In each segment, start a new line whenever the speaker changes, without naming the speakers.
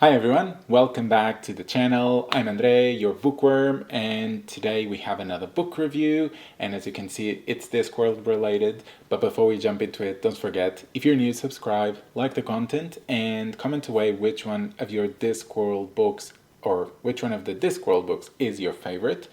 Hi everyone, welcome back to the channel. I'm Andre, your bookworm, and today we have another book review, and as you can see it's Discworld related. But before we jump into it, don't forget, if you're new, subscribe, like the content, and comment away which one of your Discworld books or which one of the Discworld books is your favorite,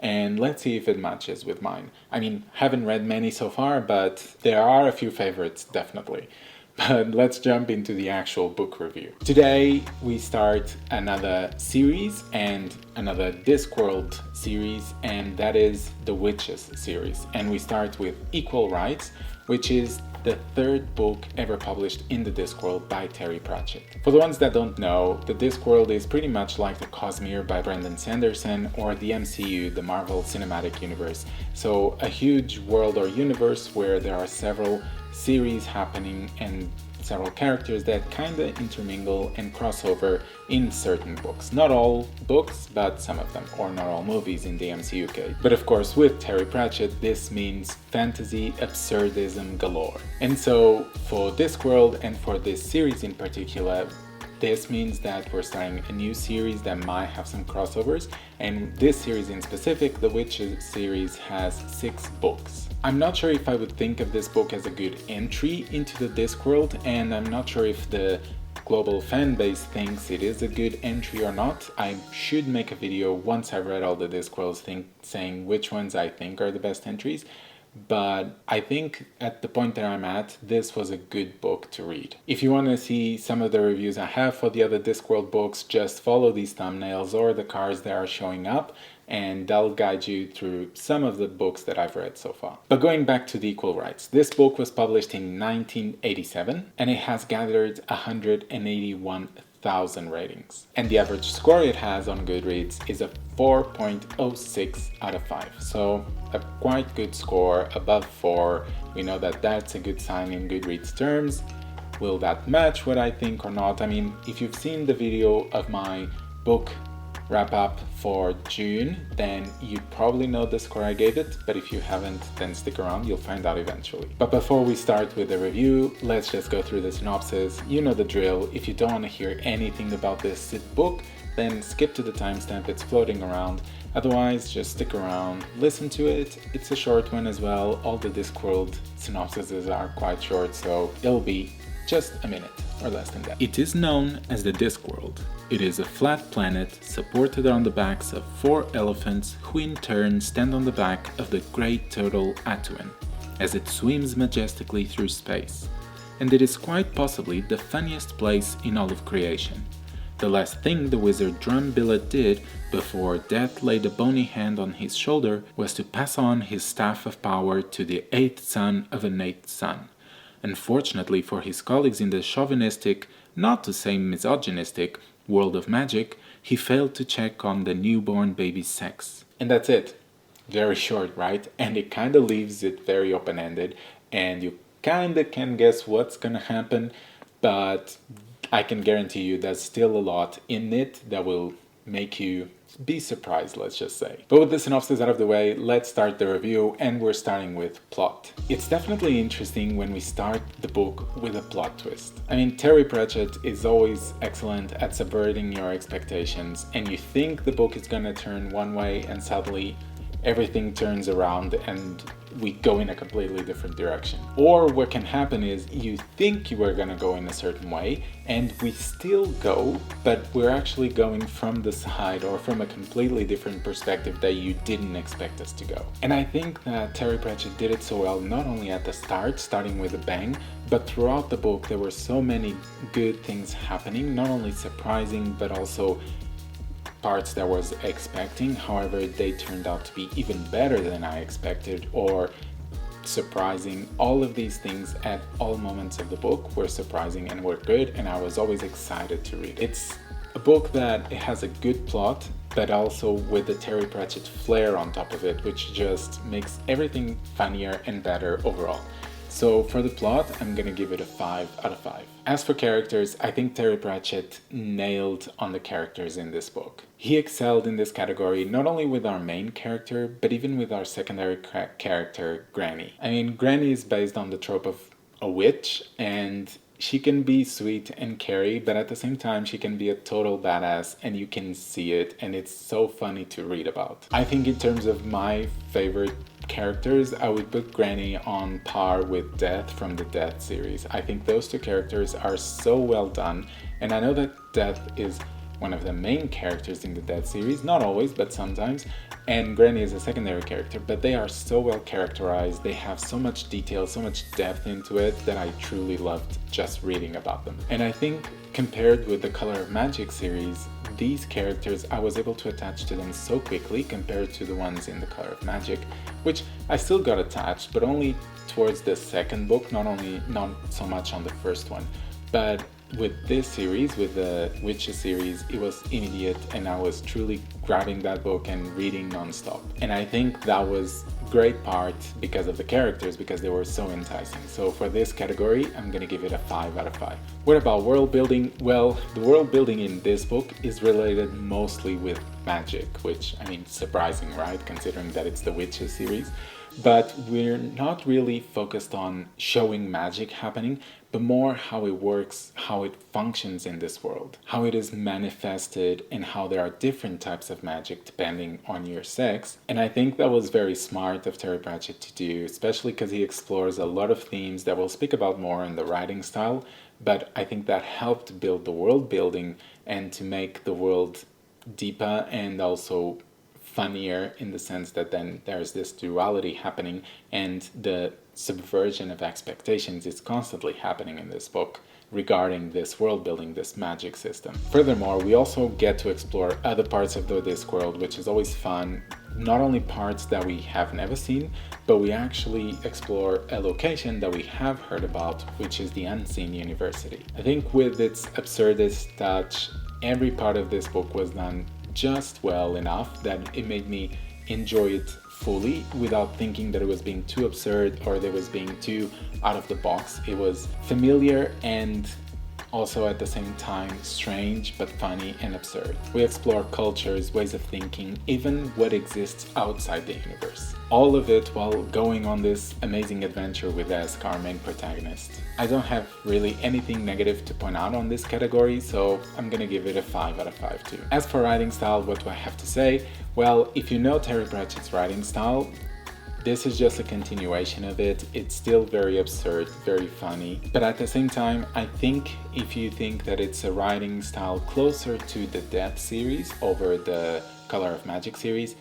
and let's see if it matches with mine. I mean, haven't read many so far, but there are a few favorites, definitely. But let's jump into the actual book review. Today we start another series and another Discworld series, and that is the Witches series. And we start with Equal Rites, which is the third book ever published in the Discworld by Terry Pratchett. For the ones that don't know, the Discworld is pretty much like the Cosmere by Brandon Sanderson or the MCU, the Marvel Cinematic Universe. So a huge world or universe where there are several series happening and several characters that kinda intermingle and cross over in certain books. Not all books, but some of them, or not all movies in the MCU case. But of course, with Terry Pratchett, this means fantasy absurdism galore. And so, for Discworld and for this series in particular, this means that we're starting a new series that might have some crossovers, and this series in specific, the Witches series, has 6 books. I'm not sure if I would think of this book as a good entry into the Discworld, and I'm not sure if the global fan base thinks it is a good entry or not. I should make a video once I've read all the Discworlds saying which ones I think are the best entries. But I think at the point that I'm at, this was a good book to read. If you want to see some of the reviews I have for the other Discworld books, just follow these thumbnails or the cards that are showing up, and they'll guide you through some of the books that I've read so far. But going back to the Equal Rites, this book was published in 1987, and it has gathered 181,000 ratings. And the average score it has on Goodreads is a 4.06 out of 5. So a quite good score, above 4. We know that that's a good sign in Goodreads terms. Will that match what I think or not? I mean, if you've seen the video of my book wrap up for June, then you probably know the score I gave it, but if you haven't, then stick around, you'll find out eventually. But before we start with the review, let's just go through the synopsis. You know the drill. If you don't want to hear anything about this book, then skip to the timestamp, it's floating around. Otherwise, just stick around, listen to it. It's a short one as well. All the Discworld synopsises are quite short, so it'll be just a minute or less than that. It is known as the Discworld. It is a flat planet supported on the backs of 4 elephants who in turn stand on the back of the great turtle Atuan as it swims majestically through space. And it is quite possibly the funniest place in all of creation. The last thing the wizard Drumbillet did before death laid a bony hand on his shoulder was to pass on his staff of power to the 8th son of an 8th son. Unfortunately for his colleagues in the chauvinistic, not to say misogynistic, world of magic, he failed to check on the newborn baby's sex. And that's it. Very short, right? And it kind of leaves it very open-ended, and you kind of can guess what's gonna happen, but I can guarantee you there's still a lot in it that will make you be surprised, let's just say. But with the synopsis out of the way, let's start the review, and we're starting with plot. It's definitely interesting when we start the book with a plot twist. I mean, Terry Pratchett is always excellent at subverting your expectations, and you think the book is gonna turn one way and suddenly everything turns around and we go in a completely different direction. Or what can happen is you think you are gonna go in a certain way and we still go, but we're actually going from the side or from a completely different perspective that you didn't expect us to go. And I think that Terry Pratchett did it so well, not only at the start, starting with a bang, but throughout the book there were so many good things happening, not only surprising, but also parts that I was expecting. However, they turned out to be even better than I expected, or surprising. All of these things at all moments of the book were surprising and were good, and I was always excited to read it. It's a book that it has a good plot, but also with the Terry Pratchett flair on top of it, which just makes everything funnier and better overall. So for the plot, I'm gonna give it a 5 out of 5. As for characters, I think Terry Pratchett nailed on the characters in this book. He excelled in this category not only with our main character, but even with our secondary character, Granny. I mean, Granny is based on the trope of a witch, and she can be sweet and caring, but at the same time she can be a total badass, and you can see it, and it's so funny to read about. I think in terms of my favorite characters, I would put Granny on par with Death from the Death series. I think those two characters are so well done, and I know that Death is one of the main characters in the Death series, not always, but sometimes, and Granny is a secondary character, but they are so well characterized, they have so much detail, so much depth into it, that I truly loved just reading about them. And I think compared with the Color of Magic series, these characters, I was able to attach to them so quickly compared to the ones in the Color of Magic, which I still got attached, but only towards the second book, not so much on the first one. But with this series, with the Witches series, it was immediate, and I was truly grabbing that book and reading non-stop. And I think that was great part because of the characters, because they were so enticing. So for this category, I'm gonna give it a 5 out of 5. What about world building? Well, the world building in this book is related mostly with magic, which, I mean, surprising, right? Considering that it's the Witches series. But we're not really focused on showing magic happening, but more how it works, how it functions in this world, how it is manifested, and how there are different types of magic depending on your sex. And I think that was very smart of Terry Pratchett to do, especially because he explores a lot of themes that we'll speak about more in the writing style, but I think that helped build the world building and to make the world deeper and also funnier, in the sense that then there's this duality happening, and the subversion of expectations is constantly happening in this book regarding this world building, this magic system. Furthermore, we also get to explore other parts of the Discworld, which is always fun. Not only parts that we have never seen, but we actually explore a location that we have heard about, which is the Unseen University. I think with its absurdist touch, every part of this book was done just well enough that it made me enjoy it fully without thinking that it was being too absurd or that it was being too out of the box. It was familiar and also at the same time strange but funny and absurd. We explore cultures, ways of thinking, even what exists outside the universe. All of it while going on this amazing adventure with Ask, our main protagonist. I don't have really anything negative to point out on this category, so I'm gonna give it a 5 out of 5 too. As for writing style, what do I have to say? Well, if you know Terry Pratchett's writing style, this is just a continuation of it. It's still very absurd, very funny, but at the same time, I think if you think that it's a writing style closer to the Death series over the Color of Magic series,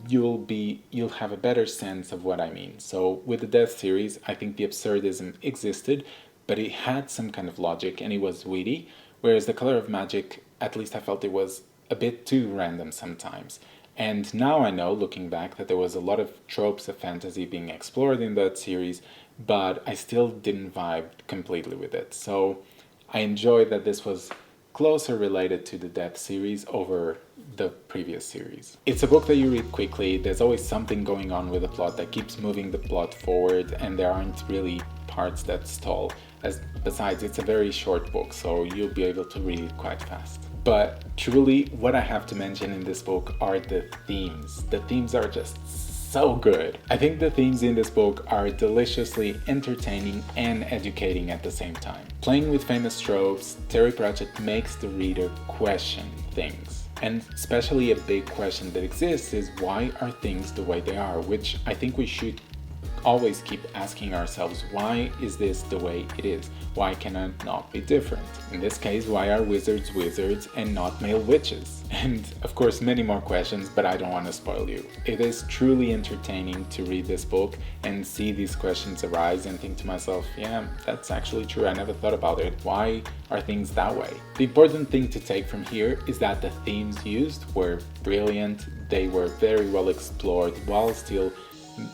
you'll have a better sense of what I mean. So with the Death series, I think the absurdism existed, but it had some kind of logic and it was witty, whereas the Color of Magic, at least I felt it was a bit too random sometimes. And now I know, looking back, that there was a lot of tropes of fantasy being explored in that series, but I still didn't vibe completely with it. So I enjoyed that this was closer related to the Death series over the previous series. It's a book that you read quickly. There's always something going on with the plot that keeps moving the plot forward, and there aren't really parts that stall. Besides, it's a very short book, so you'll be able to read it quite fast. But truly, what I have to mention in this book are the themes. The themes are just so good. I think the themes in this book are deliciously entertaining and educating at the same time. Playing with famous tropes, Terry Pratchett makes the reader question things. And especially a big question that exists is, why are things the way they are? Which I think we should always keep asking ourselves, why is this the way it is? Why can it not be different? In this case, why are wizards wizards and not male witches? And of course many more questions, but I don't want to spoil you. It is truly entertaining to read this book and see these questions arise and think to myself, yeah, that's actually true, I never thought about it. Why are things that way? The important thing to take from here is that the themes used were brilliant, they were very well explored while still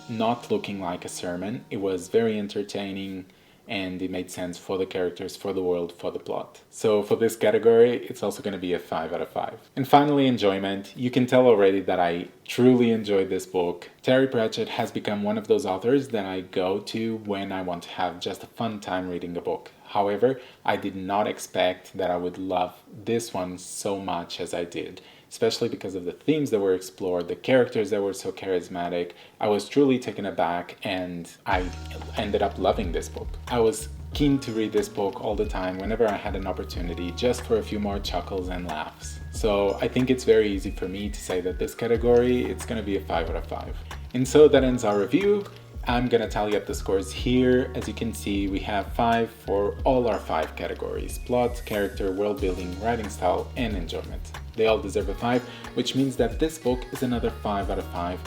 not looking like a sermon. It was very entertaining and it made sense for the characters, for the world, for the plot. So for this category, it's also going to be a 5 out of 5. And finally, enjoyment. You can tell already that I truly enjoyed this book. Terry Pratchett has become one of those authors that I go to when I want to have just a fun time reading a book. However, I did not expect that I would love this one so much as I did, especially because of the themes that were explored, the characters that were so charismatic. I was truly taken aback and I ended up loving this book. I was keen to read this book all the time whenever I had an opportunity, just for a few more chuckles and laughs. So I think it's very easy for me to say that this category, it's gonna be a 5 out of 5. And so that ends our review. I'm gonna tally up the scores here. As you can see, we have 5 for all our 5 categories: plot, character, world building, writing style, and enjoyment. They all deserve a 5, which means that this book is another 5 out of 5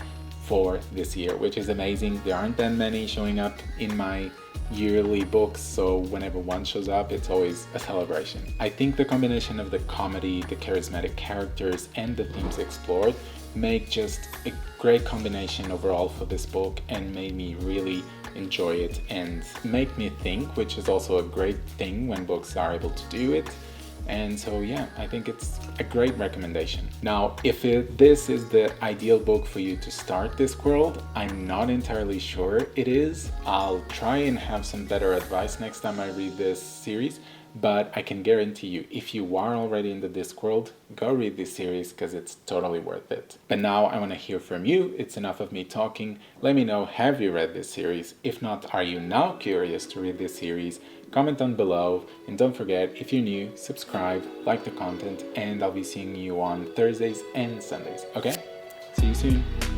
for this year, which is amazing. There aren't that many showing up in my yearly books, so whenever one shows up, it's always a celebration. I think the combination of the comedy, the charismatic characters, and the themes explored make just a great combination overall for this book, and made me really enjoy it and make me think, which is also a great thing when books are able to do it. And so yeah, I think it's a great recommendation. Now, if this is the ideal book for you to start Discworld, I'm not entirely sure it is. I'll try and have some better advice next time I read this series, but I can guarantee you, if you are already in the Discworld, go read this series because it's totally worth it. But now I want to hear from you. It's enough of me talking. Let me know, have you read this series? If not, are you now curious to read this series? Comment down below, and don't forget, if you're new, subscribe, like the content, and I'll be seeing you on Thursdays and Sundays, okay? See you soon.